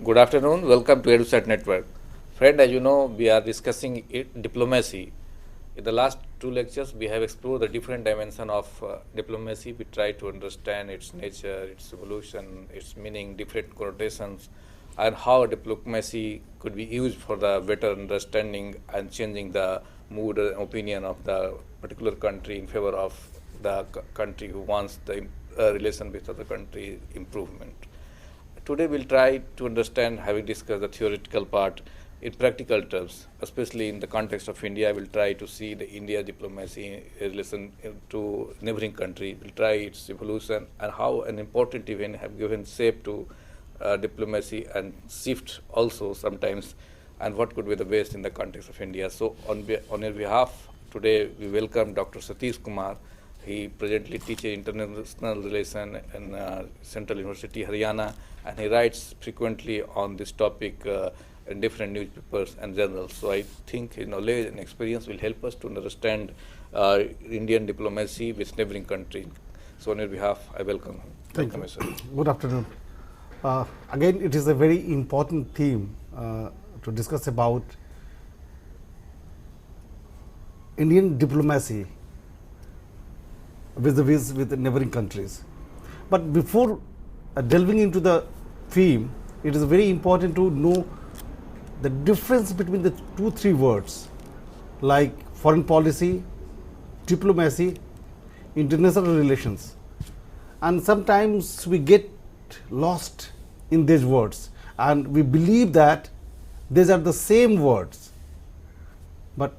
Good afternoon. Welcome to EduSat Network. Friend, as you know, we are discussing diplomacy. In the last two lectures, we have explored the different dimensions of diplomacy. We try to understand its nature, its evolution, its meaning, different connotations, and how diplomacy could be used for the better understanding and changing the mood and opinion of the particular country in favor of the country who wants the relation with other country improvement. Today we'll try to understand, having discussed the theoretical part, in practical terms, especially in the context of India. We'll try to see the India diplomacy in relation to neighboring country. We'll try its evolution and how an important event have given shape to diplomacy and shift also sometimes, and what could be the best in the context of India. So on your behalf, today we welcome Dr. Satish Kumar. He presently teaches international relations in Central University, Haryana, and he writes frequently on this topic in different newspapers and journals. So I think his knowledge and experience will help us to understand Indian diplomacy with neighboring countries. So on your behalf, I welcome him. Thank you. Good afternoon. Again, it is a very important theme to discuss about Indian diplomacy vis-a-vis with neighboring countries. But before delving into the theme, it is very important to know the difference between the three words like foreign policy, diplomacy, international relations. And sometimes we get lost in these words and we believe that these are the same words. But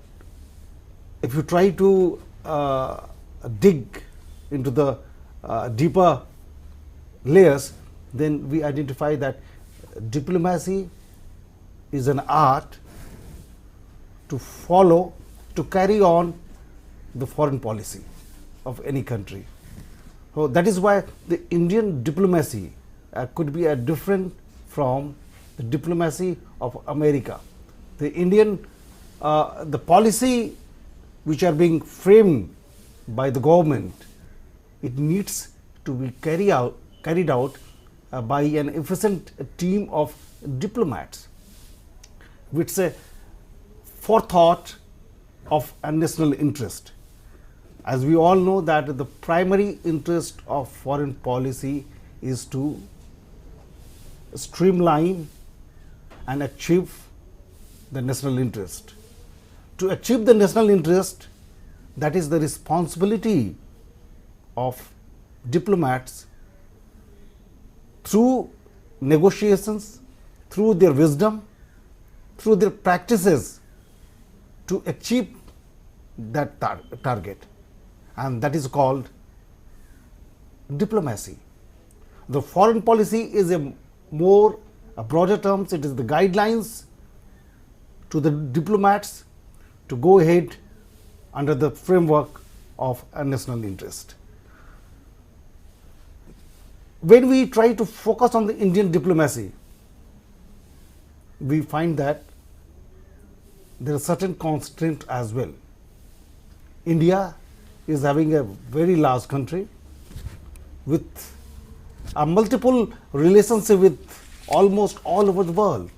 if you try to dig into the deeper layers, then we identify that diplomacy is an art to follow, to carry on the foreign policy of any country. So that is why the Indian diplomacy could be different from the diplomacy of America. The Indian, the policy which are being framed by the government, it needs to be carried out by an efficient team of diplomats with a forethought of a national interest. As we all know that the primary interest of foreign policy is to streamline and achieve the national interest. To achieve the national interest, that is the responsibility of diplomats through negotiations, through their wisdom, through their practices to achieve that target, and that is called diplomacy. The foreign policy is a broader terms. It is the guidelines to the diplomats to go ahead under the framework of a national interest. When we try to focus on the Indian diplomacy, we find that there are certain constraints as well. India is having a very large country with a multiple relationship with almost all over the world.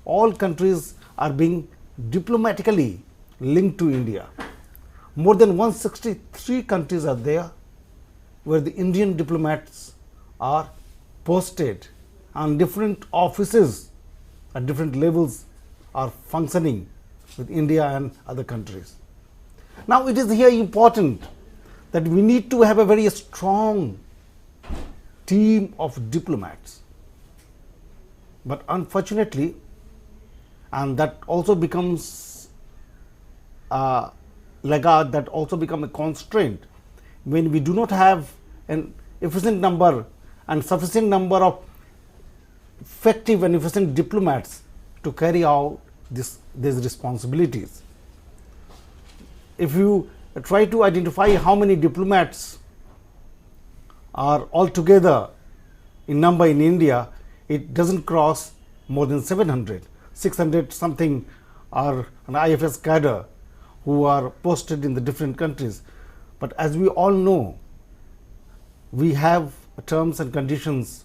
All countries are being diplomatically linked to India. More than 163 countries are there where the Indian diplomats are posted, and different offices at different levels are functioning with India and other countries. Now it is here important that we need to have a very strong team of diplomats. But unfortunately, and that also becomes that also become a constraint when we do not have an efficient number and sufficient number of effective and efficient diplomats to carry out these responsibilities. If you try to identify how many diplomats are altogether in number in India, it doesn't cross more than 700. 600 something are an IFS cadre who are posted in the different countries. But as we all know, we have terms and conditions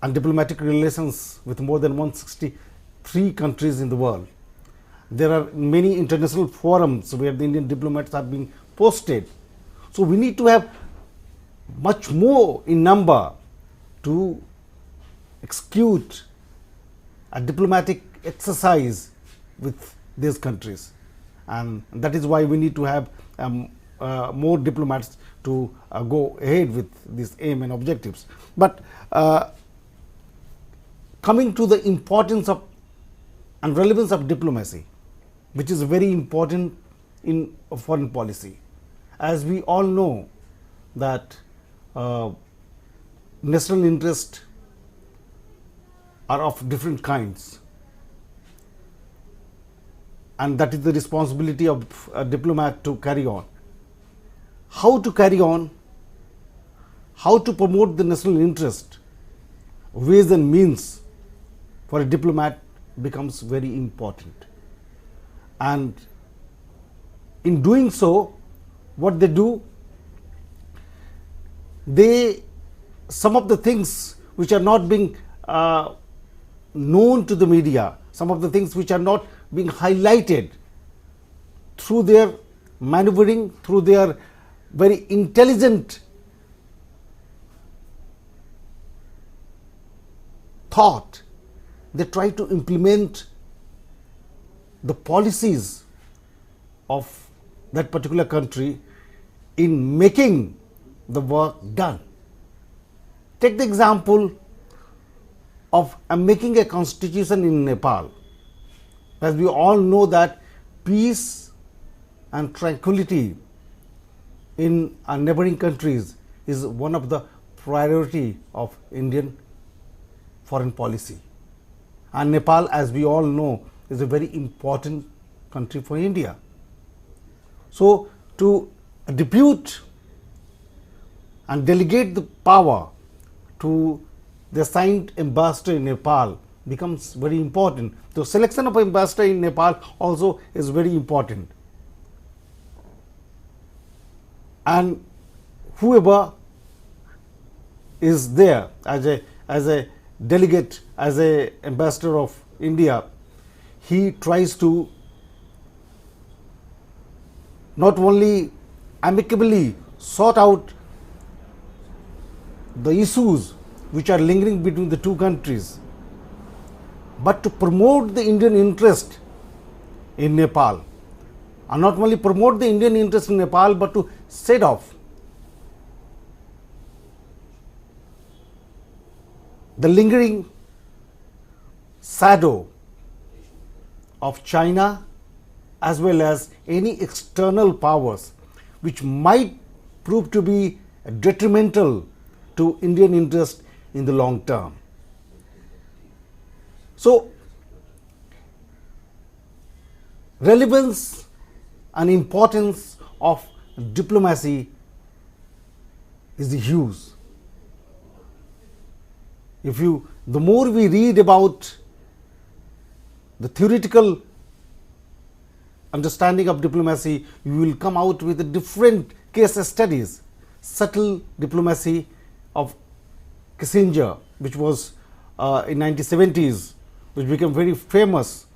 and diplomatic relations with more than 163 countries in the world. There are many international forums where the Indian diplomats are being posted. So we need to have much more in number to execute a diplomatic exercise with these countries, and that is why we need to have more diplomats to go ahead with this aim and objectives. But coming to the importance of and relevance of diplomacy, which is very important in foreign policy, as we all know that national interest are of different kinds, and that is the responsibility of a diplomat to carry on. How to carry on, how to promote the national interest, ways and means for a diplomat becomes very important. And in doing so, what they do, some of the things which are not being known to the media, some of the things which are not being highlighted, through their maneuvering, through their very intelligent thought, they try to implement the policies of that particular country in making the work done. Take the example of making a constitution in Nepal. As we all know that peace and tranquility in our neighboring countries is one of the priority of Indian foreign policy. And Nepal, as we all know, is a very important country for India. So to depute and delegate the power to the assigned ambassador in Nepal becomes very important. The selection of ambassador in Nepal also is very important. And whoever is there as a delegate, as a ambassador of India, he tries to not only amicably sort out the issues which are lingering between the two countries, but to promote the Indian interest in Nepal. And not only promote the Indian interest in Nepal, but to set off the lingering shadow of China as well as any external powers which might prove to be detrimental to Indian interest in the long term. So, relevance and importance of diplomacy is huge. The more we read about the theoretical understanding of diplomacy, you will come out with the different case studies. Subtle diplomacy of Kissinger, which was in 1970s, which became very famous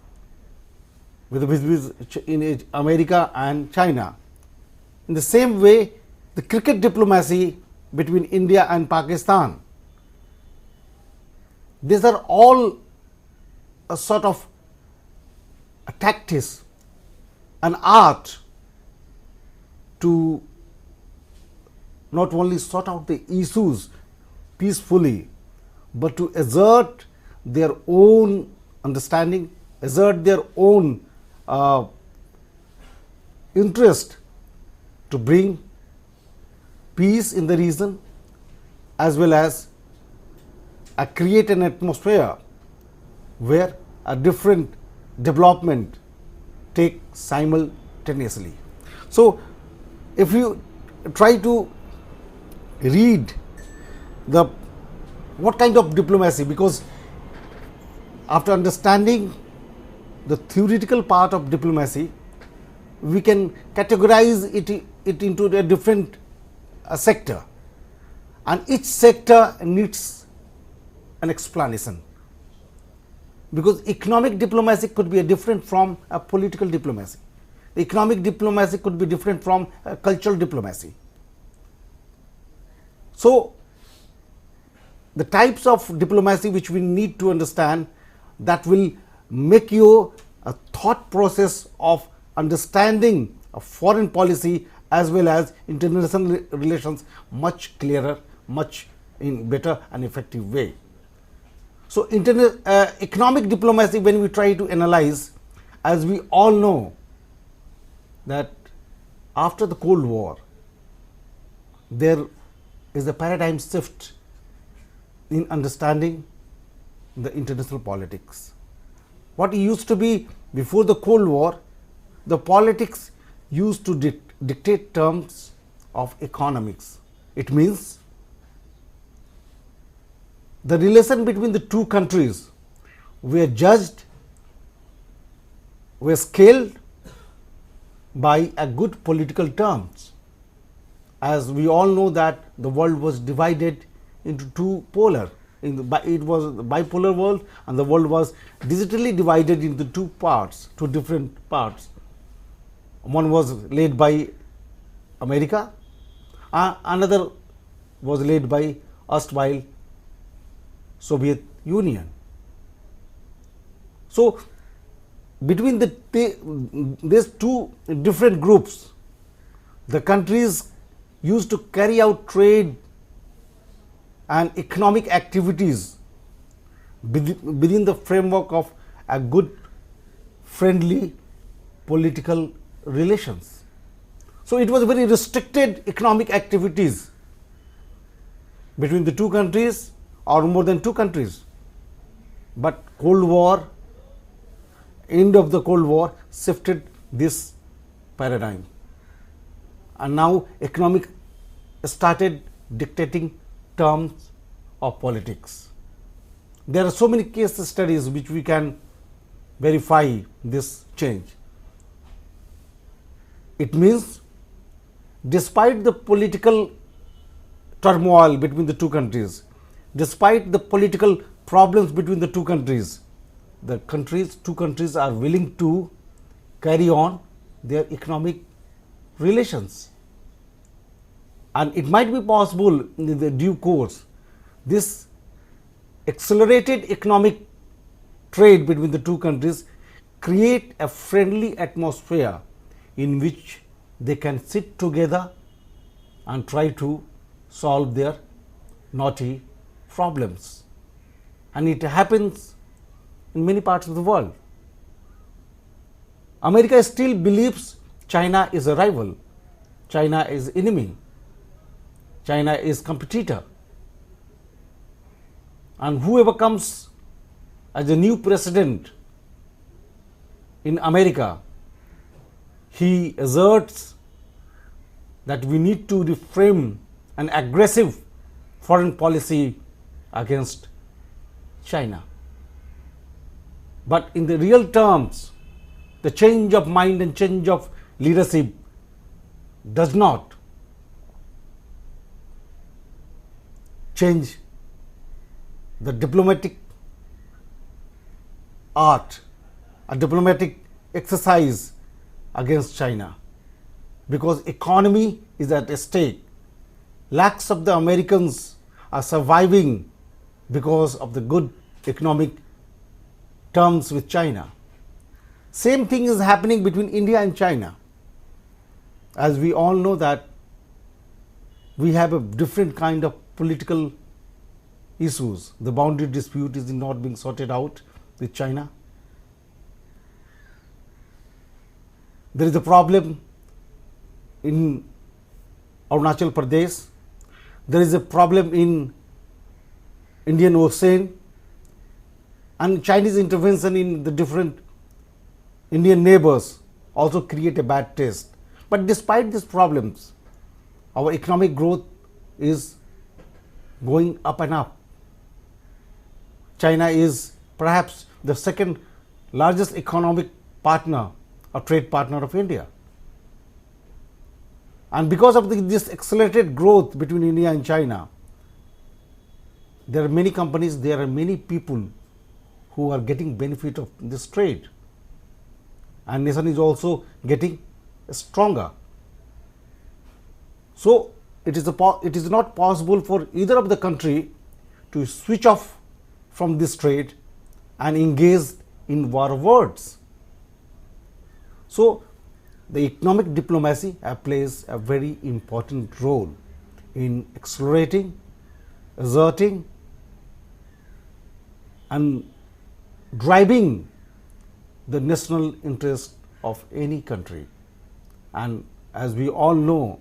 in America and China. In the same way, the cricket diplomacy between India and Pakistan. These are all a sort of a tactics, an art to not only sort out the issues peacefully, but to assert their own understanding, assert their own interest to bring peace in the region, as well as create an atmosphere where a different development take simultaneously. So, if you try to read the what kind of diplomacy, because after understanding the theoretical part of diplomacy, we can categorize it into a different sector, and each sector needs an explanation, because economic diplomacy could be different from a political diplomacy. Economic diplomacy could be different from a cultural diplomacy. So, the types of diplomacy which we need to understand, that will make you a thought process of understanding of foreign policy as well as international relations much clearer, much in better and effective way. So, economic diplomacy, when we try to analyze, as we all know that after the Cold War, there is a paradigm shift in understanding the international politics. What used to be before the Cold War, the politics used to dictate terms of economics. It means the relation between the two countries were judged, were scaled by a good political terms. As we all know that the world was divided into two polar, it was a bipolar world, and the world was digitally divided into two parts, two different parts. One was led by America, another was led by erstwhile Soviet Union. So, between these two different groups, the countries used to carry out trade and economic activities within the framework of a good, friendly political relations. So, it was very restricted economic activities between the two countries or more than two countries. But Cold War, end of the Cold War, shifted this paradigm, and now economic started dictating terms of politics. There are so many case studies which we can verify this change. It means despite the political turmoil between the two countries, despite the political problems between the two countries, two countries are willing to carry on their economic relations. And it might be possible in the due course, this accelerated economic trade between the two countries create a friendly atmosphere in which they can sit together and try to solve their knotty problems. And it happens in many parts of the world. America still believes China is a rival, China is enemy, China is competitor, and whoever comes as a new president in America, he asserts that we need to reframe an aggressive foreign policy against China. But in the real terms, the change of mind and change of leadership does not change the diplomatic art, a diplomatic exercise against China, because economy is at stake. Lakhs of the Americans are surviving because of the good economic terms with China. Same thing is happening between India and China. As we all know that we have a different kind of political issues. The boundary dispute is not being sorted out with China. There is a problem in Arunachal Pradesh. There is a problem in Indian Ocean, and Chinese intervention in the different Indian neighbors also create a bad taste. But despite these problems, our economic growth is going up and up. China is perhaps the second largest economic partner or trade partner of India. And because of this accelerated growth between India and China, there are many companies, there are many people who are getting benefit of this trade. And nation is also getting stronger. So it is not possible for either of the country to switch off from this trade and engage in war of words. So the economic diplomacy plays a very important role in accelerating, asserting, and driving the national interest of any country. And as we all know,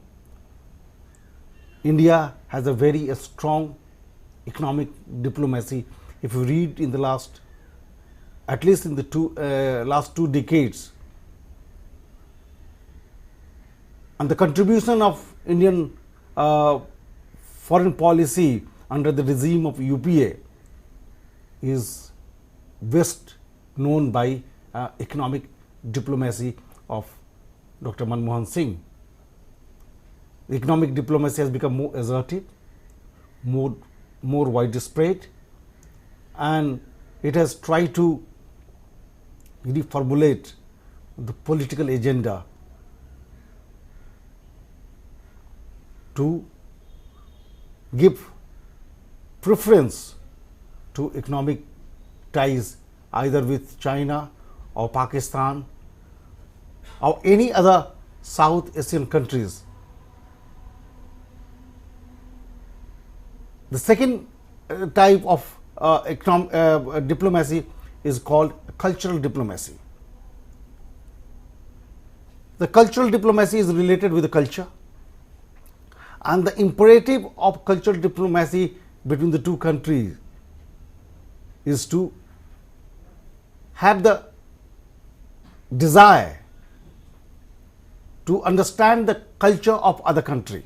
India has a very strong economic diplomacy. If you read in the last, at least in the last 2 decades, and the contribution of Indian foreign policy under the regime of UPA is best known by economic diplomacy of Dr. Manmohan Singh. The economic diplomacy has become more assertive, more widespread, and it has tried to reformulate the political agenda to give preference to economic ties either with China or Pakistan or any other South Asian countries. The second type of diplomacy is called cultural diplomacy. The cultural diplomacy is related with the culture, and the imperative of cultural diplomacy between the two countries is to have the desire to understand the culture of other country.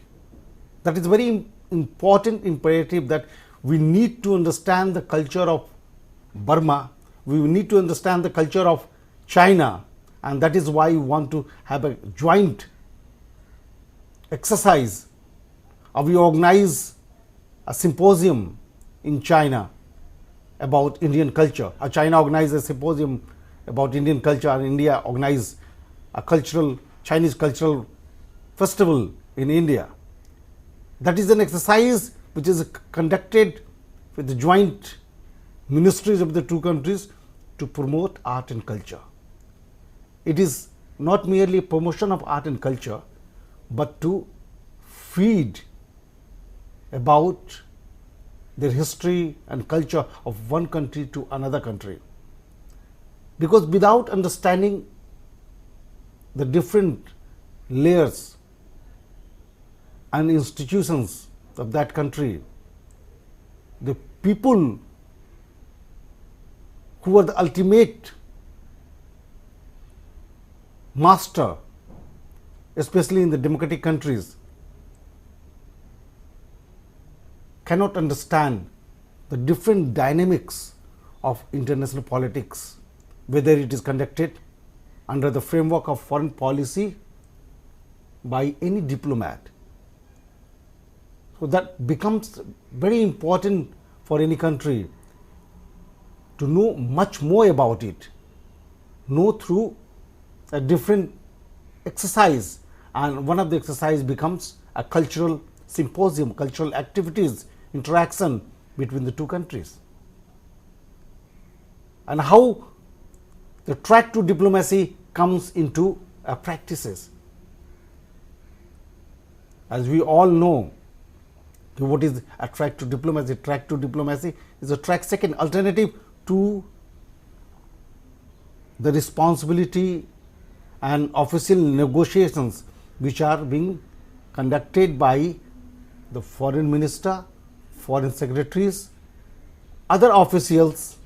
That is very important imperative, that we need to understand the culture of Burma, we need to understand the culture of China, and that is why we want to have a joint exercise. We organize a symposium in China about Indian culture. China organized a symposium about Indian culture, and India organized a Chinese cultural festival in India. That is an exercise which is conducted with the joint ministries of the two countries to promote art and culture. It is not merely a promotion of art and culture, but to feed about their history and culture of one country to another country. Because without understanding the different layers and institutions of that country, the people who are the ultimate master, especially in the democratic countries, cannot understand the different dynamics of international politics, whether it is conducted under the framework of foreign policy by any diplomat. So that becomes very important for any country to know much more about it, know through a different exercise, and one of the exercise becomes a cultural symposium, cultural activities, interaction between the two countries. And how the track to diplomacy comes into practices. As we all know, what is a track to diplomacy? Track to diplomacy is a track second alternative to the responsibility and official negotiations which are being conducted by the foreign minister, foreign secretaries, other officials.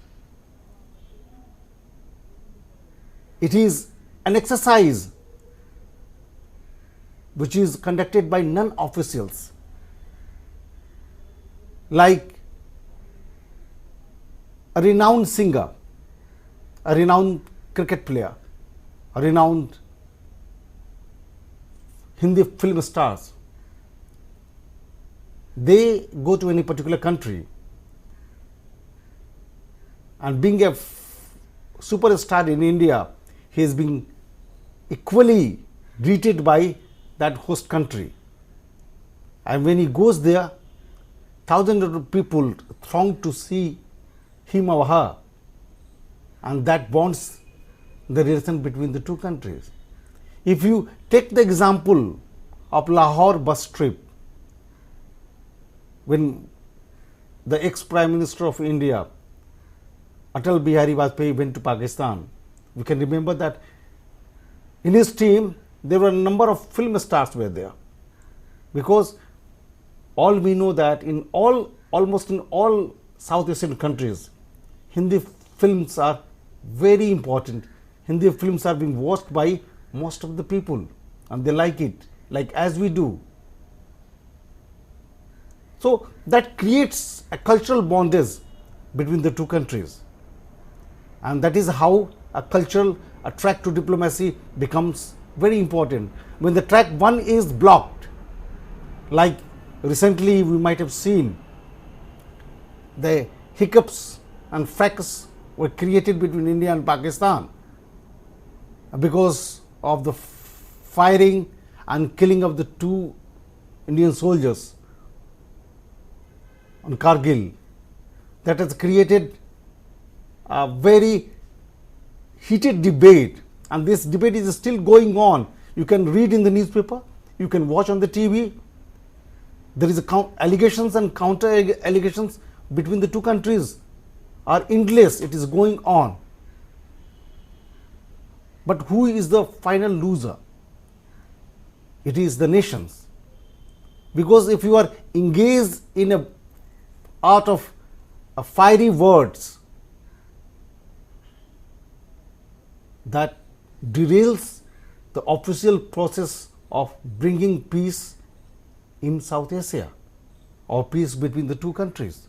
It is an exercise which is conducted by non-officials, like a renowned singer, a renowned cricket player, a renowned Hindi film stars. They go to any particular country, and being a superstar in India, he is being equally greeted by that host country. And when he goes there, thousands of people throng to see him or her, and that bonds the relation between the two countries. If you take the example of Lahore bus trip, when the ex-Prime Minister of India, Atal Bihari Vajpayee, went to Pakistan, we can remember that in his team there were a number of film stars were there, because all we know that in almost in all South Asian countries, Hindi films are very important. Hindi films are being watched by most of the people, and they like it, like as we do. So that creates a cultural bondage between the two countries, and that is how a cultural track to diplomacy becomes very important. When the track 1 is blocked, like recently we might have seen the hiccups and fracas were created between India and Pakistan because of the firing and killing of the 2 Indian soldiers on Kargil. That has created a very heated debate, and this debate is still going on. You can read in the newspaper, you can watch on the TV. There is allegations and counter allegations between the two countries are endless. It is going on. But who is the final loser? It is the nations. Because if you are engaged in a art of fiery words, that derails the official process of bringing peace in South Asia, or peace between the two countries.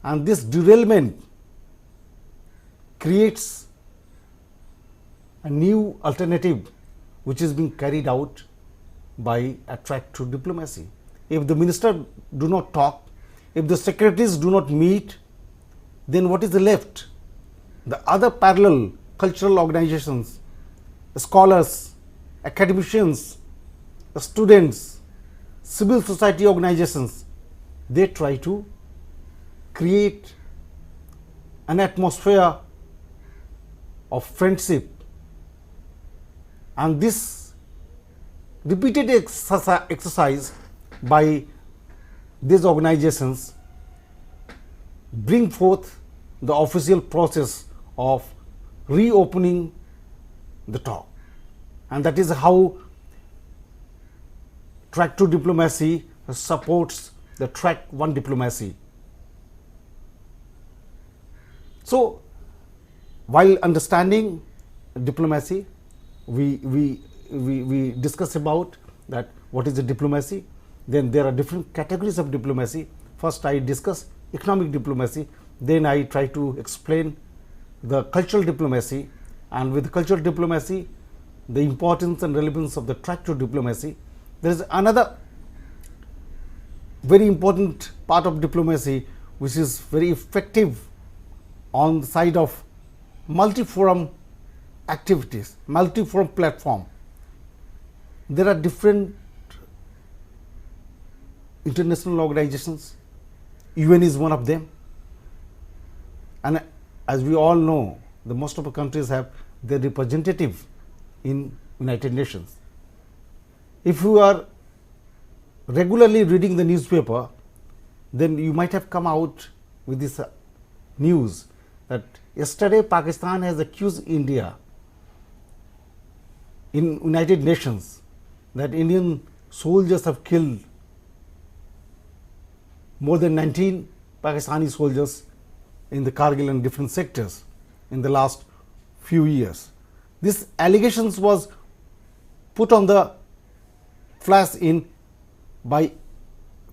And this derailment creates a new alternative which is being carried out by a track to diplomacy. If the minister do not talk, if the secretaries do not meet, then what is left? The other parallel cultural organizations, scholars, academicians, students, civil society organizations, they try to create an atmosphere of friendship, and this repeated exercise by these organizations bring forth the official process of reopening the talk, and that is how track 2 diplomacy supports the track 1 diplomacy. So while understanding diplomacy, we discuss about that what is the diplomacy. Then there are different categories of diplomacy. First I discuss economic diplomacy, then I try to explain the cultural diplomacy, and with cultural diplomacy the importance and relevance of the track to diplomacy. There is another very important part of diplomacy which is very effective on the side of multi-forum activities, multi-forum platform. There are different international organizations. UN is one of them, and as we all know, the most of the countries have their representative in United Nations. If you are regularly reading the newspaper, then you might have come out with this news that yesterday Pakistan has accused India in United Nations that Indian soldiers have killed more than 19 Pakistani soldiers in the Kargil and different sectors in the last few years. This allegations was put on the flash in by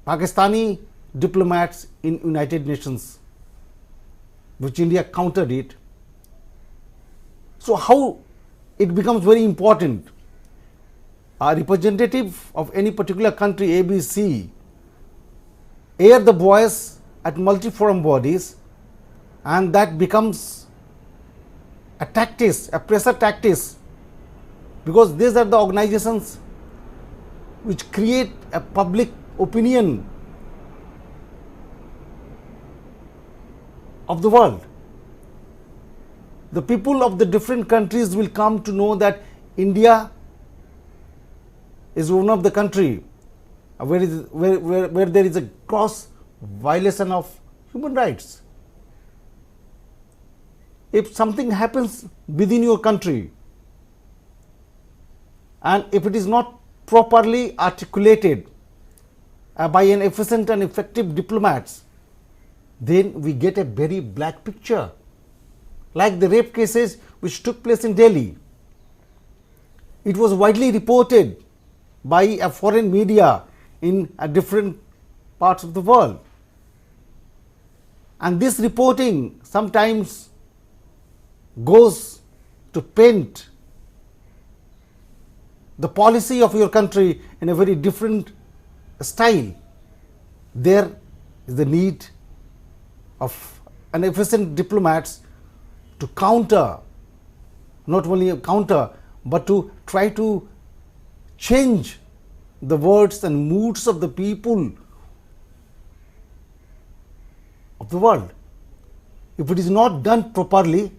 Pakistani diplomats in United Nations, which India countered it. So how it becomes very important? A representative of any particular country, ABC, air the voice at multi-forum bodies, and that becomes a tactics, a pressure tactics, because these are the organizations which create a public opinion of the world. The people of the different countries will come to know that India is one of the country where there is a gross violation of human rights. If something happens within your country and if it is not properly articulated by an efficient and effective diplomats, then we get a very black picture. Like the rape cases which took place in Delhi. It was widely reported by a foreign media in different parts of the world. And this reporting sometimes goes to paint the policy of your country in a very different style. There is the need of an efficient diplomats to counter, not only counter, but to try to change the words and moods of the people of the world. If it is not done properly,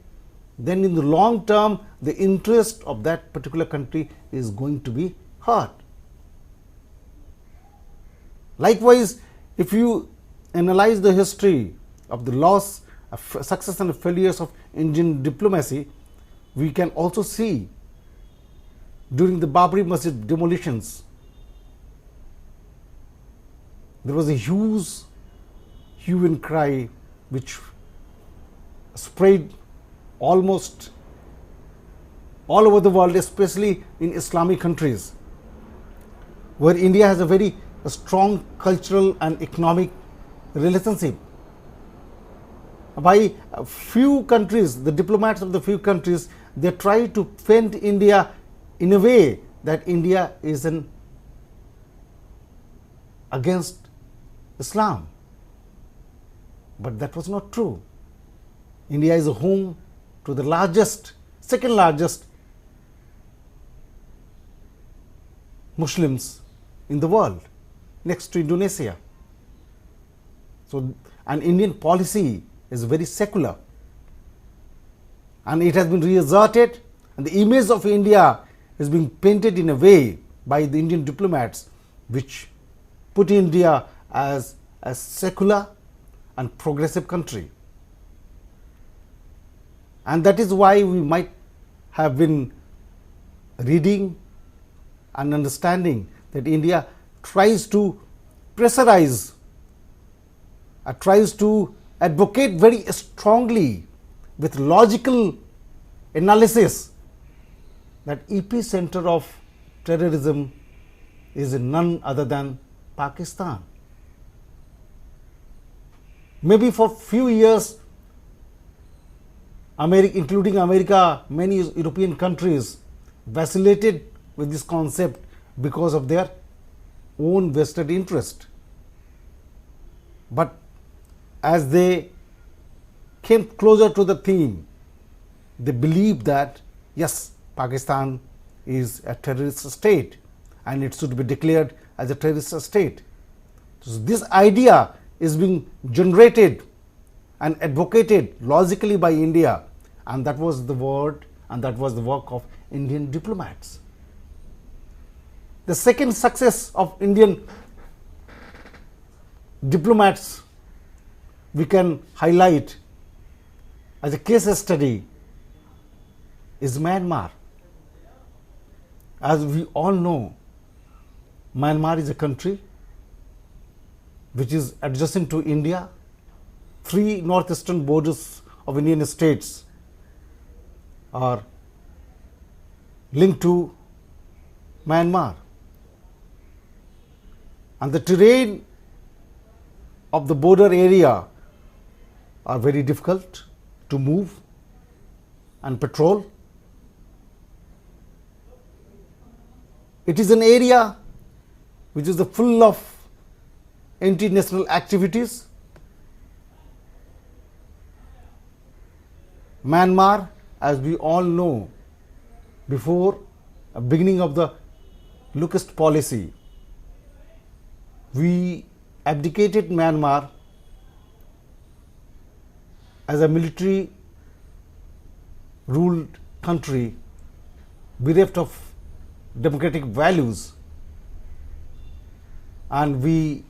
then in the long term, the interest of that particular country is going to be hurt. Likewise, if you analyze the history of the loss, success and failures of Indian diplomacy, we can also see during the Babri Masjid demolitions, there was a huge hue and cry which spread almost all over the world, especially in Islamic countries, where India has a very strong cultural and economic relationship. By a few countries, the diplomats of the few countries, they try to paint India in a way that India is against Islam. But that was not true. India is a home to the largest, second largest Muslims in the world, next to Indonesia. So, an Indian policy is very secular, and it has been reasserted, and the image of India is being painted in a way by the Indian diplomats which put India as a secular and progressive country. And that is why we might have been reading and understanding that India tries to pressurize, tries to advocate very strongly with logical analysis that epicenter of terrorism is none other than Pakistan. Maybe for few years, including America, many European countries vacillated with this concept because of their own vested interest. But as they came closer to the theme, they believed that yes, Pakistan is a terrorist state and it should be declared as a terrorist state. So this idea is being generated and advocated logically by India, and that was the word and that was the work of Indian diplomats. The second success of Indian diplomats we can highlight as a case study is Myanmar. As we all know, Myanmar is a country which is adjacent to India, three northeastern borders of Indian states are linked to Myanmar, and the terrain of the border area are very difficult to move and patrol. It is an area which is full of anti-national activities. Myanmar, as we all know, before the beginning of the Lucist policy, we abdicated Myanmar as a military ruled country bereft of democratic values, and we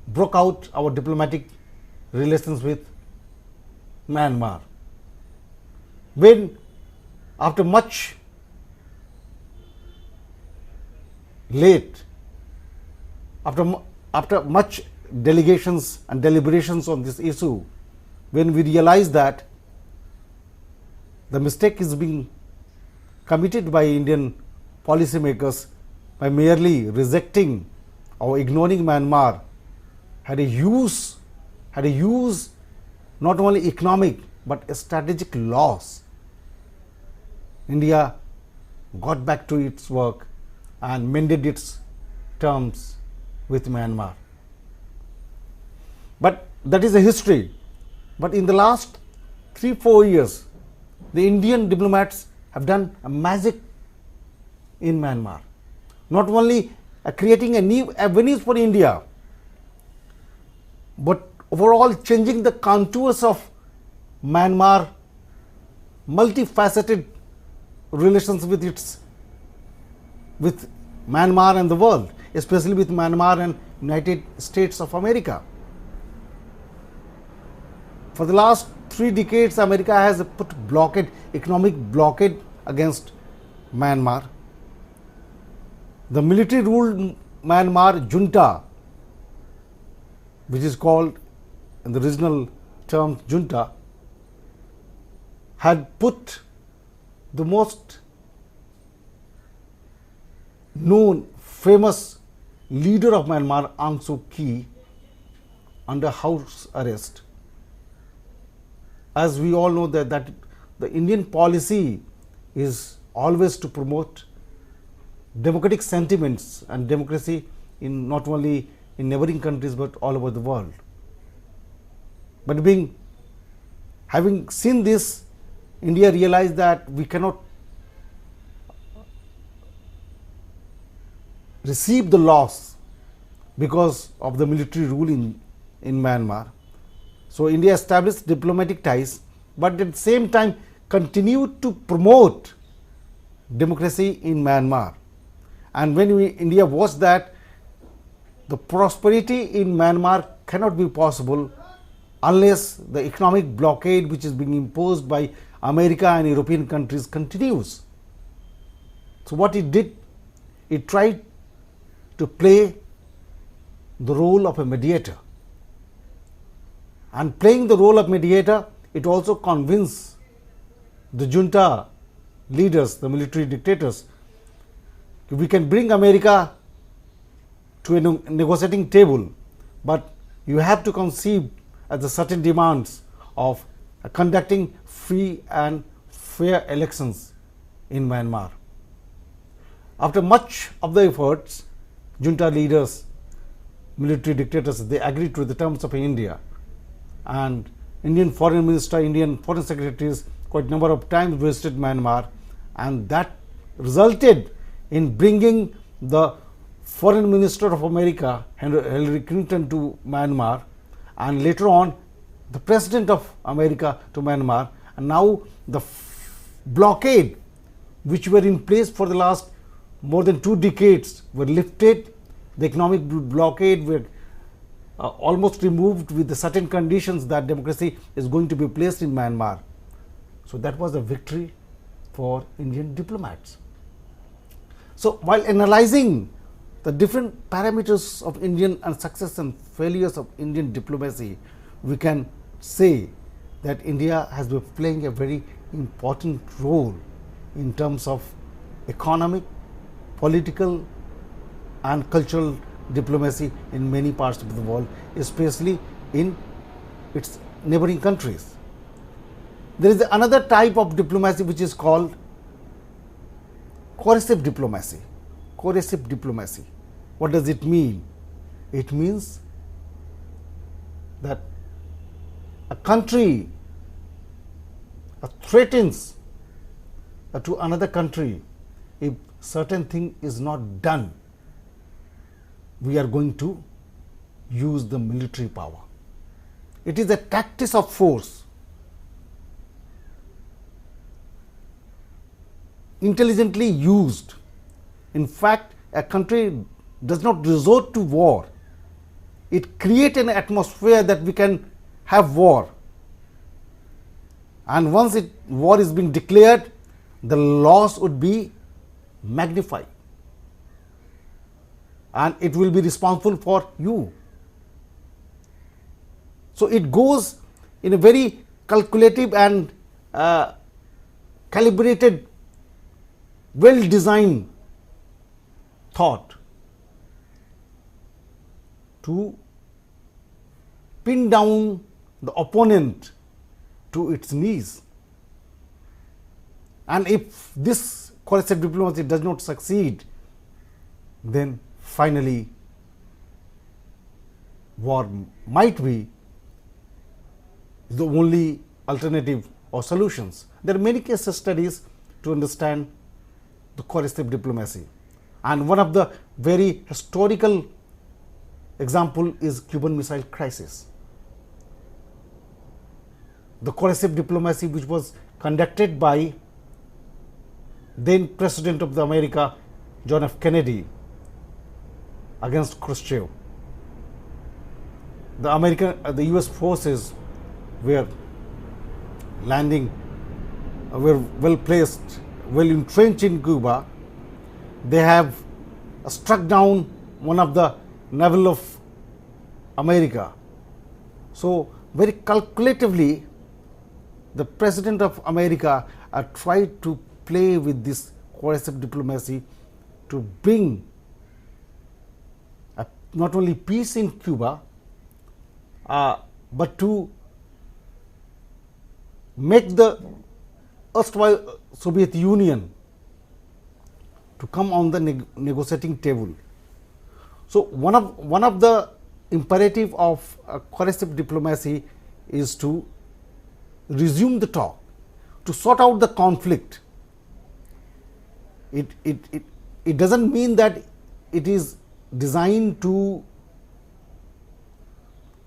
broke out our diplomatic relations with Myanmar. When after much much delegations and deliberations on this issue, when we realized that the mistake is being committed by Indian policymakers by merely rejecting or ignoring Myanmar, had a huge not only economic but a strategic loss. India got back to its work and mended its terms with Myanmar. But that is a history. But in the last 3-4 years, the Indian diplomats have done a magic in Myanmar. Not only creating a new avenues for India, but overall changing the contours of Myanmar multifaceted relations with Myanmar and the world, especially with Myanmar and United States of America. For the last 3 decades, America has put economic blockade against Myanmar. The military ruled Myanmar junta, which is called in the regional term junta, had put the most known famous leader of Myanmar, Aung San Suu Kyi, under house arrest. As we all know that the Indian policy is always to promote democratic sentiments and democracy in not only in neighboring countries but all over the world. But having seen this, India realized that we cannot receive the loss because of the military rule in Myanmar. So India established diplomatic ties, but at the same time continued to promote democracy in Myanmar. And when India watched that the prosperity in Myanmar cannot be possible unless the economic blockade which is being imposed by America and European countries continues. So what it did, it tried to play the role of a mediator. And playing the role of mediator, it also convinced the junta leaders, the military dictators, we can bring America to a negotiating table, but you have to concede at the certain demands of conducting free and fair elections in Myanmar. After much of the efforts, junta leaders, military dictators, they agreed to the terms of India, and Indian foreign minister, Indian foreign secretaries quite a number of times visited Myanmar, and that resulted in bringing the foreign minister of America, Hillary Clinton, to Myanmar, and later on the president of America to Myanmar. And now the blockade which were in place for the last more than 2 decades were lifted. The economic blockade were almost removed with the certain conditions that democracy is going to be placed in Myanmar. So that was a victory for Indian diplomats. So while analyzing the different parameters of Indian and success and failures of Indian diplomacy, we can say that India has been playing a very important role in terms of economic, political and cultural diplomacy in many parts of the world, especially in its neighboring countries. There is another type of diplomacy which is called coercive diplomacy. Coercive diplomacy. What does it mean? It means that a country threatens to another country, if certain thing is not done, we are going to use the military power. It is a tactics of force, intelligently used. In fact, a country does not resort to war. It creates an atmosphere that we can have war. And once war is being declared, the loss would be magnified. And it will be responsible for you. So it goes in a very calculative and calibrated, well-designed thought to pin down the opponent to its knees. And if this coercive diplomacy does not succeed, then finally war might be the only alternative or solutions. There are many case studies to understand the coercive diplomacy, and one of the very historical example is Cuban Missile Crisis. The coercive diplomacy which was conducted by then President of the America, John F. Kennedy, against Khrushchev. The US forces were landing, were well placed, well entrenched in Cuba. They have struck down one of the naval of America. So very calculatively, the President of America tried to play with this coercive diplomacy to bring not only peace in Cuba, but to make the erstwhile Soviet Union to come on the negotiating table. So one of the imperative of coercive diplomacy is to resume the talk, to sort out the conflict. It doesn't mean that it is designed to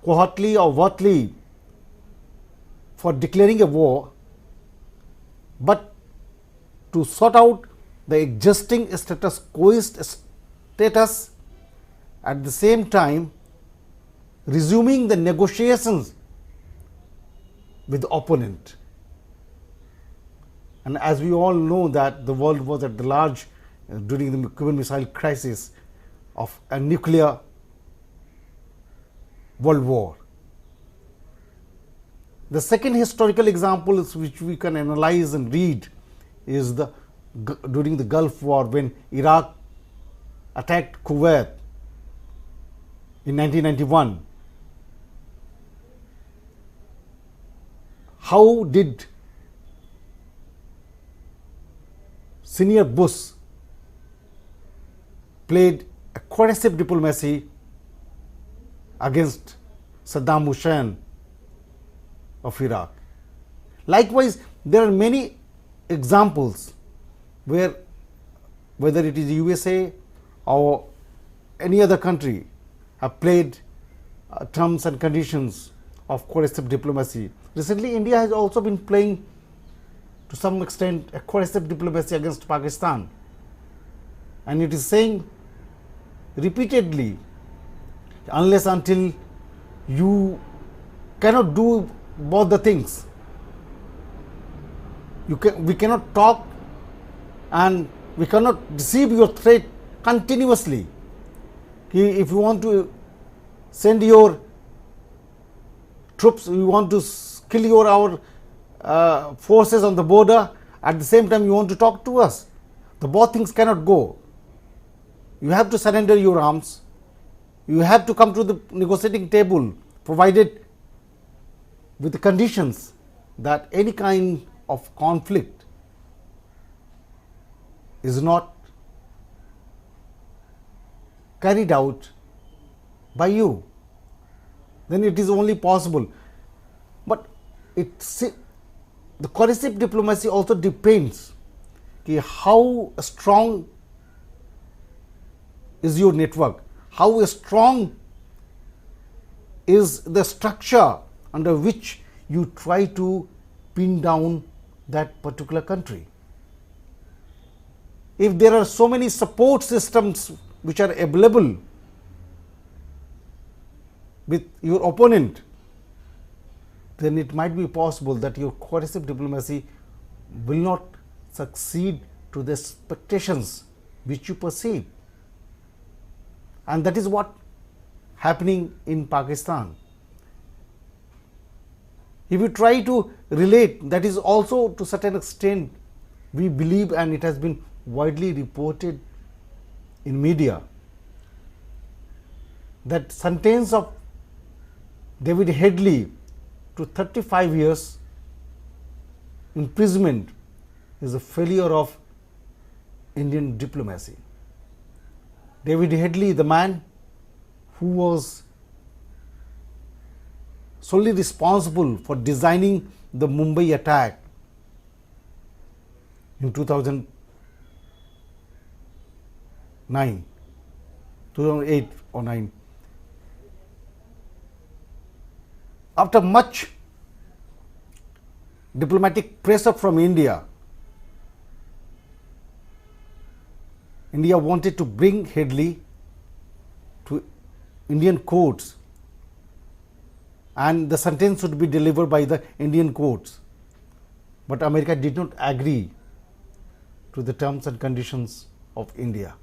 covertly or overtly for declaring a war, but to sort out the existing status quo status, at the same time resuming the negotiations with the opponent. And as we all know that the world was at large during the Cuban Missile Crisis of a nuclear world war. The second historical example which we can analyze and read is during the Gulf War, when Iraq attacked Kuwait in 1991. How did Senior Bush played a coercive diplomacy against Saddam Hussein of Iraq? Likewise, there are many examples where, whether it is the USA or any other country, have played terms and conditions of coercive diplomacy. Recently, India has also been playing to some extent a coercive diplomacy against Pakistan, and it is saying repeatedly, unless until you cannot do both the things, we cannot talk and we cannot receive your threat continuously. If you want to send your troops, you want to kill our forces on the border, at the same time you want to talk to us. The both things cannot go. You have to surrender your arms, you have to come to the negotiating table, provided with the conditions that any kind of conflict is not carried out by you. Then it is only possible. But the coercive diplomacy also depends how strong is your network, how strong is the structure under which you try to pin down that particular country. If there are so many support systems which are available with your opponent, then it might be possible that your coercive diplomacy will not succeed to the expectations which you perceive. And that is what happening in Pakistan. If you try to relate, that is also to certain extent we believe, and it has been widely reported in media, that sentence of David Headley to 35 years imprisonment is a failure of Indian diplomacy. David Headley, the man who was solely responsible for designing the Mumbai attack in 2008 or 9. After much diplomatic pressure from India, India wanted to bring Headley to Indian courts, and the sentence should be delivered by the Indian courts. But America did not agree to the terms and conditions of India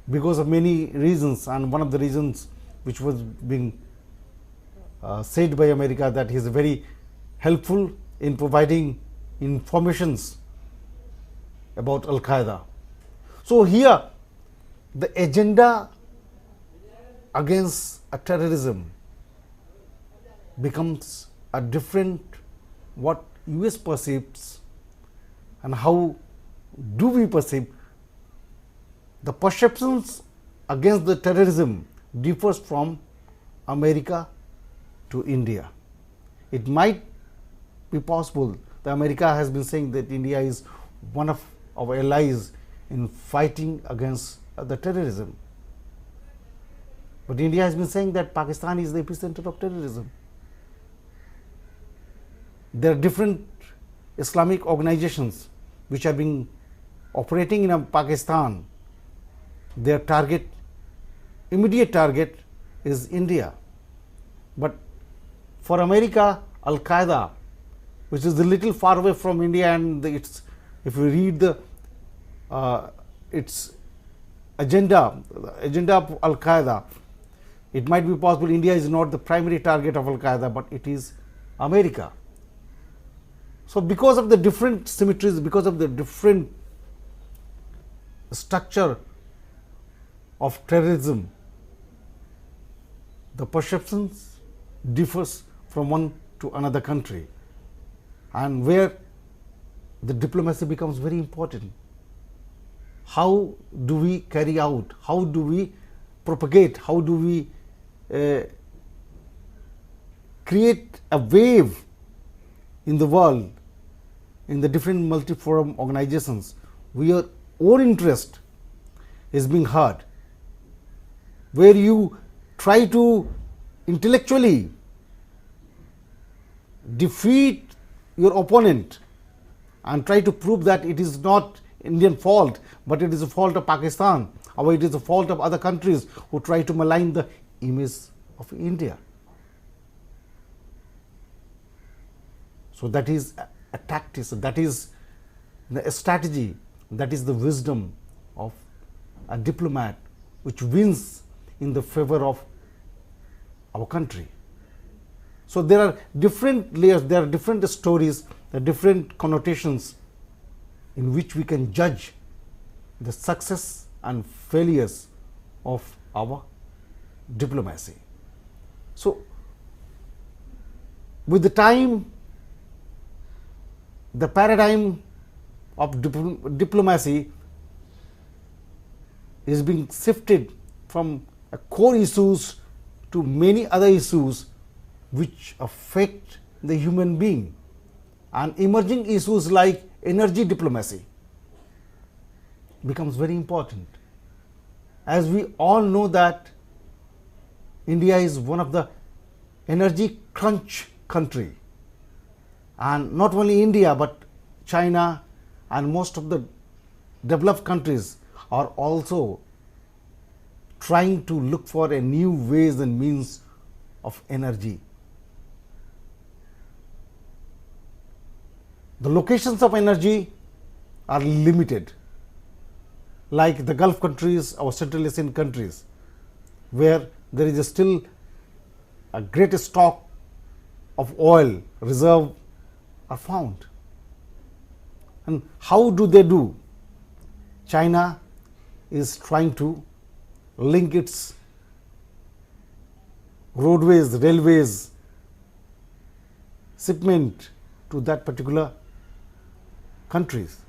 because of many reasons, and one of the reasons which was being said by America, that he is very helpful in providing informations about Al-Qaeda. So here the agenda against terrorism becomes a different what US perceives and how do we perceive. The perceptions against the terrorism differs from America to India. It might be possible that America has been saying that India is one of our allies in fighting against the terrorism. But India has been saying that Pakistan is the epicenter of terrorism. There are different Islamic organizations which have been operating in Pakistan. Their target, immediate target, is India. But for America, Al-Qaeda, which is a little far away from India, and if you read its agenda, the agenda of Al-Qaeda, it might be possible India is not the primary target of Al-Qaeda, but it is America. So because of the different symmetries, because of the different structure of terrorism, the perceptions differs from one to another country, and where the diplomacy becomes very important. How do we carry out, how do we propagate, how do we create a wave in the world, in the different multi-forum organizations where our interest is being heard, where you try to intellectually defeat your opponent and try to prove that it is not Indian fault, but it is a fault of Pakistan, or it is a fault of other countries who try to malign the image of India. So that is a tactic, that is a strategy, that is the wisdom of a diplomat which wins in the favor of our country. So there are different layers, there are different stories, there are different connotations in which we can judge the success and failures of our diplomacy. So with the time, the paradigm of diplomacy is being shifted from core issues to many other issues which affect the human being, and emerging issues like energy diplomacy becomes very important. As we all know that India is one of the energy crunch country, and not only India but China and most of the developed countries are also trying to look for a new ways and means of energy. The locations of energy are limited, like the Gulf countries or Central Asian countries, where there is still a great stock of oil reserve are found. And how do they do? China is trying to link its roadways, railways, shipment to that particular countries.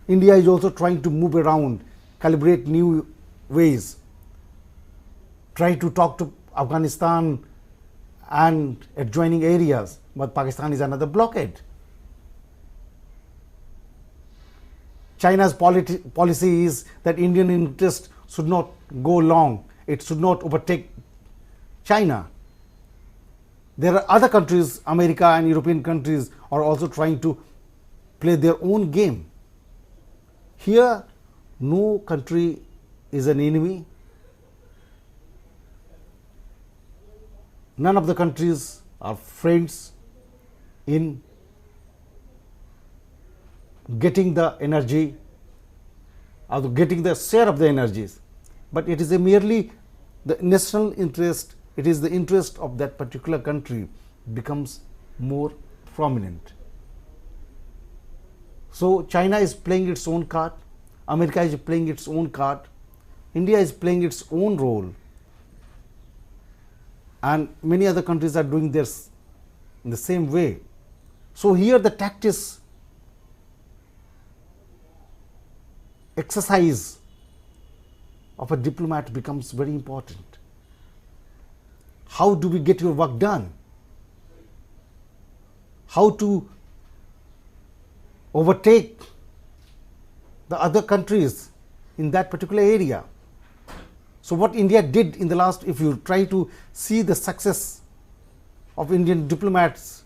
India is also trying to move around, calibrate new ways, try to talk to Afghanistan and adjoining areas, but Pakistan is another blockade. China's policy is that Indian interest should not go long, it should not overtake China. There are other countries, America and European countries, are also trying to play their own game. Here, no country is an enemy. None of the countries are friends in getting the energy or getting the share of the energies, but it is merely the national interest, it is the interest of that particular country becomes more prominent. So China is playing its own card, America is playing its own card, India is playing its own role, and many other countries are doing theirs in the same way. So here the tactics exercise of a diplomat becomes very important. How do we get your work done? How to overtake the other countries in that particular area? So what India did in the last, if you try to see the success of Indian diplomats,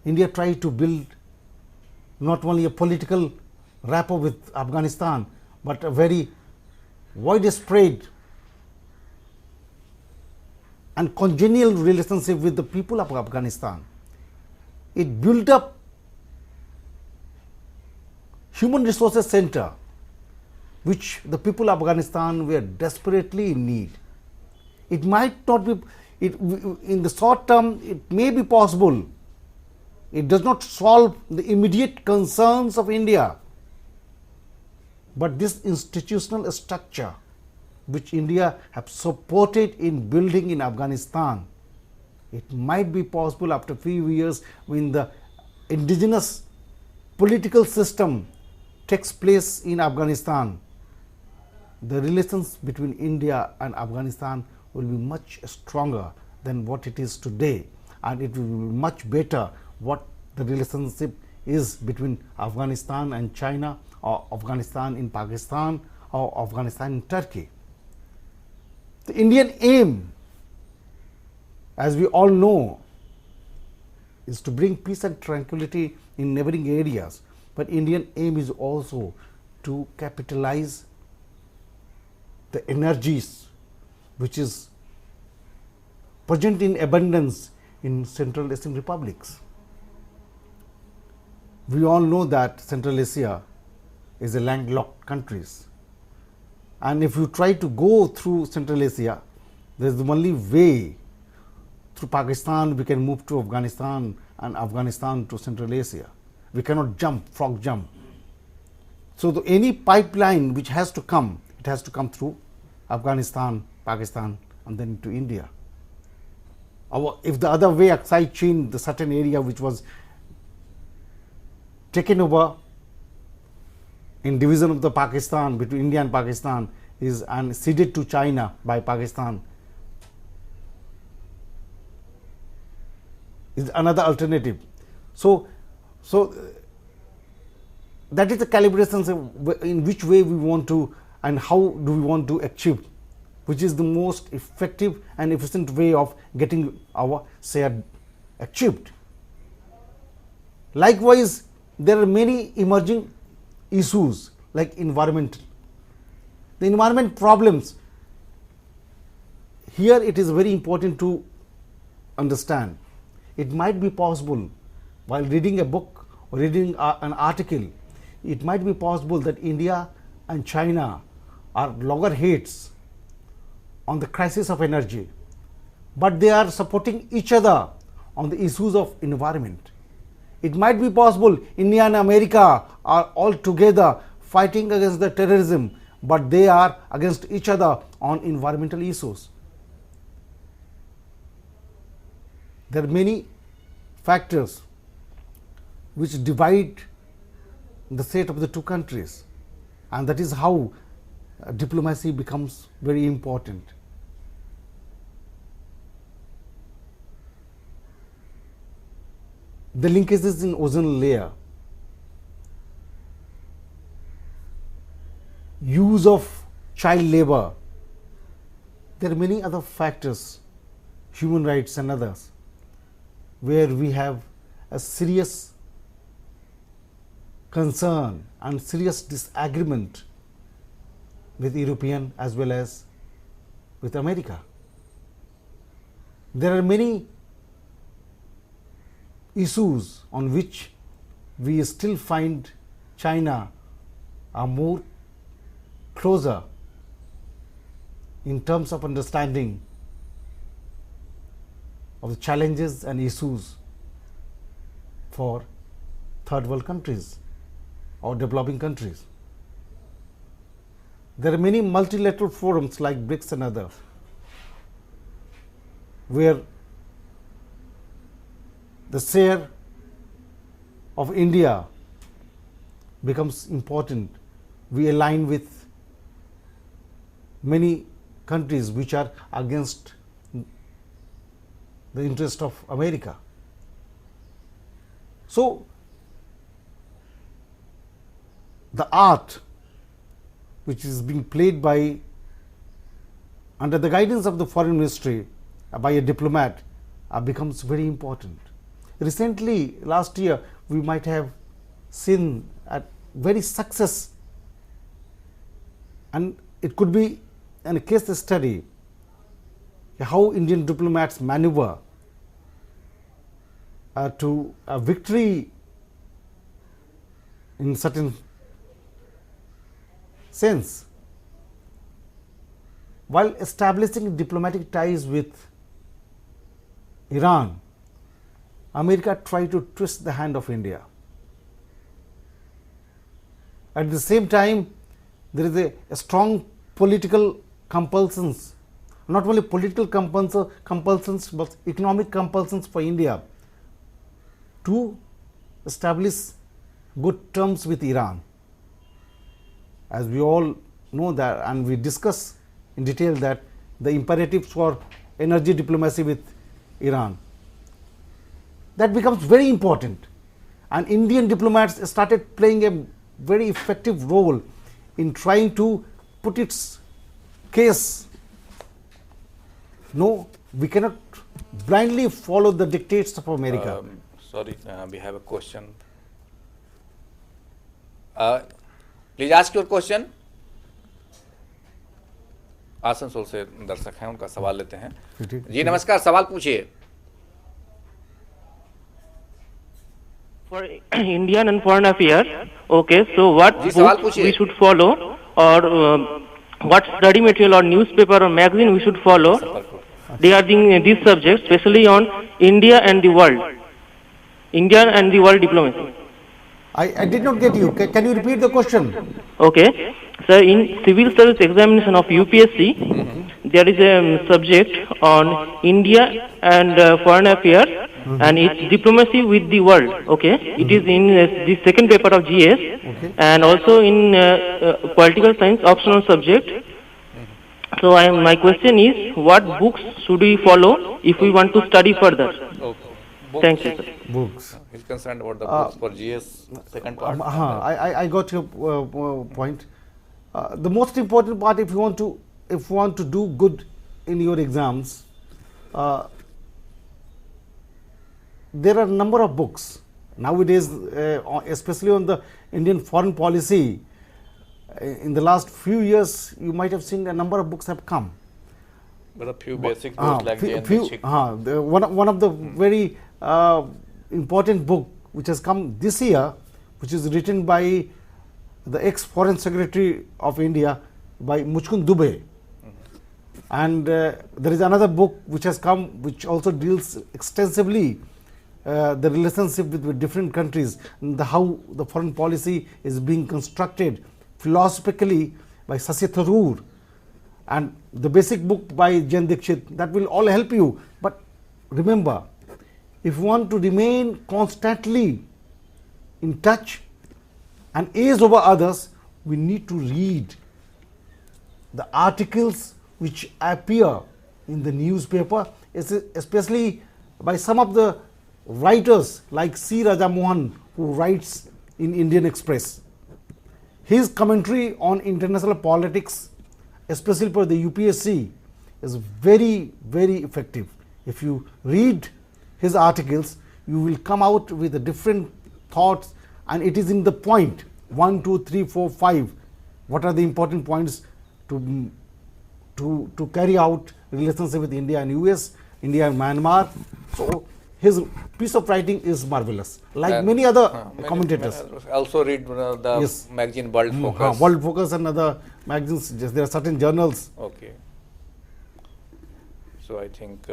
India tried to build not only a political rapport with Afghanistan, but a very widespread and congenial relationship with the people of Afghanistan. It built up human resources center, which the people of Afghanistan were desperately in need. It might not be, in the short term, it may be possible. It does not solve the immediate concerns of India. But this institutional structure, which India have supported in building in Afghanistan, it might be possible after a few years when the indigenous political system takes place in Afghanistan, the relations between India and Afghanistan will be much stronger than what it is today, and it will be much better what the relationship is between Afghanistan and China, or Afghanistan in Pakistan, or Afghanistan in Turkey. The Indian aim, as we all know, is to bring peace and tranquility in neighboring areas, but Indian aim is also to capitalize the energies which is present in abundance in Central Asian republics. We all know that Central Asia is a landlocked countries, and if you try to go through Central Asia, there is the only way through Pakistan, we can move to Afghanistan, and Afghanistan to Central Asia. We cannot jump, frog jump. So any pipeline which has to come, it has to come through Afghanistan, Pakistan, and then to India. If the other way, side chain, the certain area which was taken over in division of the Pakistan, between India and Pakistan, is and ceded to China by Pakistan, is another alternative. So that is the calibration in which way we want to and how do we want to achieve, which is the most effective and efficient way of getting our share achieved. Likewise, there are many emerging issues like environmental. The environment problems, here it is very important to understand. It might be possible while reading a book or reading an article, it might be possible that India and China are loggerheads on the crisis of energy, but they are supporting each other on the issues of environment. It might be possible India and America are all together fighting against the terrorism, but they are against each other on environmental issues. There are many factors which divide the state of the two countries, and that is how diplomacy becomes very important. The linkages in ozone layer, use of child labor, there are many other factors, human rights and others, where we have a serious concern and serious disagreement with European as well as with America. There are many issues on which we still find China are more closer in terms of understanding of the challenges and issues for third world countries or developing countries. There are many multilateral forums like BRICS and others, where the share of India becomes important. We align with many countries which are against the interest of America. So the art which is being played by under the guidance of the foreign ministry by a diplomat becomes very important. Recently, last year, we might have seen a very success, and it could be a case study how Indian diplomats maneuver to a victory in certain sense. While establishing diplomatic ties with Iran, America tried to twist the hand of India. At the same time, there is a strong political compulsions, not only political compulsions but economic compulsions for India to establish good terms with Iran. As we all know that, and we discuss in detail, that the imperatives for energy diplomacy with Iran, that becomes very important, and Indian diplomats started playing a very effective role in trying to put its case. No, we cannot blindly follow the dictates of America. Sorry, we have a question. Please ask your question. Asansol से दर्शक हैं, उनका सवाल लेते हैं। जी नमस्कार, सवाल पूछिए। For Indian and foreign affairs, okay, so what books we should follow, or what study material or newspaper or magazine we should follow regarding this subject, especially on India and the world. India and the world diplomacy. I did not get you. Can you repeat the question? Okay. So in civil service examination of UPSC, there is a subject on India and foreign affairs and its diplomacy with the world. Okay. It is in the second paper of GS and also in political science optional subject. So my question is, what books should we follow if we want to study further? Okay. Thank you, sir. Books. He's concerned about the books for GS second part. I got your point. The most important part, if you want to do good in your exams, there are a number of books nowadays, especially on the Indian foreign policy. In the last few years, you might have seen a number of books have come. But a few basic books like the one of the very important book which has come this year, which is written by the ex-Foreign Secretary of India, by Muchkund Dubey. And there is another book which has come, which also deals extensively the relationship with different countries, how the foreign policy is being constructed philosophically, by Sasi Tharoor, and the basic book by Jen Dikshit. That will all help you. But remember, if you want to remain constantly in touch and ace over others, we need to read the articles which appear in the newspaper, especially by some of the writers like C. Raja Mohan, who writes in Indian Express. His commentary on international politics, especially for the UPSC, is very, very effective. If you read his articles, you will come out with the different thoughts, and it is in the point 1, 2, 3, 4, 5. What are the important points to carry out relationship with India and US, India and Myanmar? So his piece of writing is marvelous, like and many other commentators. Also read the magazine World Focus. World Focus and other magazines. There are certain journals. Okay. So I think.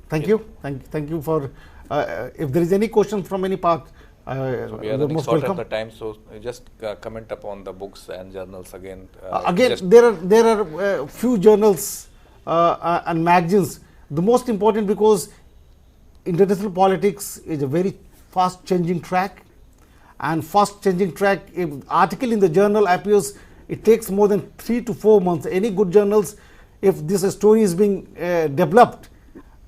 Thank you. Thank you for. If there is any question from any part, so we are running short of the time. So just comment upon the books and journals again. There are few journals and magazines. The most important, because international politics is a very fast changing track, and fast changing track, if article in the journal appears, it takes more than 3 to 4 months. Any good journals, if this story is being developed,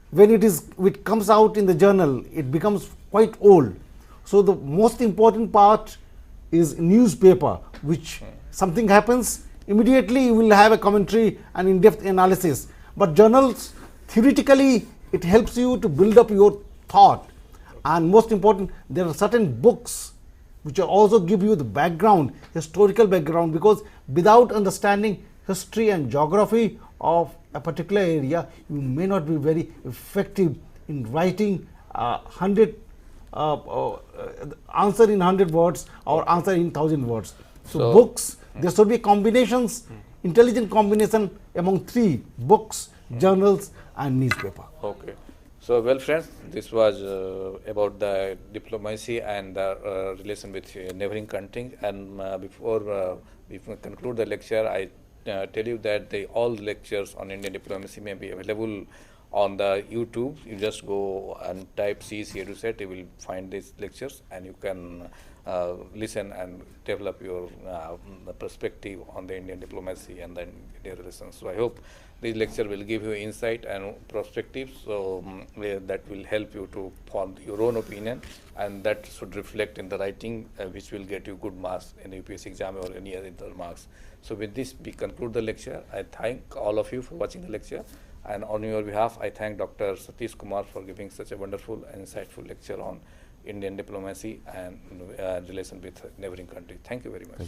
when it comes out in the journal, it becomes quite old. So the most important part is newspaper, which something happens, immediately you will have a commentary and in-depth analysis. But journals, theoretically, it helps you to build up your thought. And most important, there are certain books which also give you the background, historical background, because without understanding history and geography of a particular area, you may not be very effective in writing 100 answer in 100 words or answer in 1000 words. So books, there should be combinations, intelligent combination among 3: books, journals and newspaper. Okay. So, well friends, this was about the diplomacy and the relation with neighboring countries. And before we conclude the lecture, I tell you that all lectures on Indian diplomacy may be available on the YouTube. You just go and type CEC EduSet, you will find these lectures, and you can listen and develop your perspective on the Indian diplomacy and the Indian relations. So I hope this lecture will give you insight and perspective, so that will help you to form your own opinion, and that should reflect in the writing, which will get you good marks in the UPSC exam or any other marks. So with this, we conclude the lecture. I thank all of you for watching the lecture, and on your behalf, I thank Dr. Satish Kumar for giving such a wonderful and insightful lecture on Indian diplomacy and relation with neighboring countries. Thank you very much.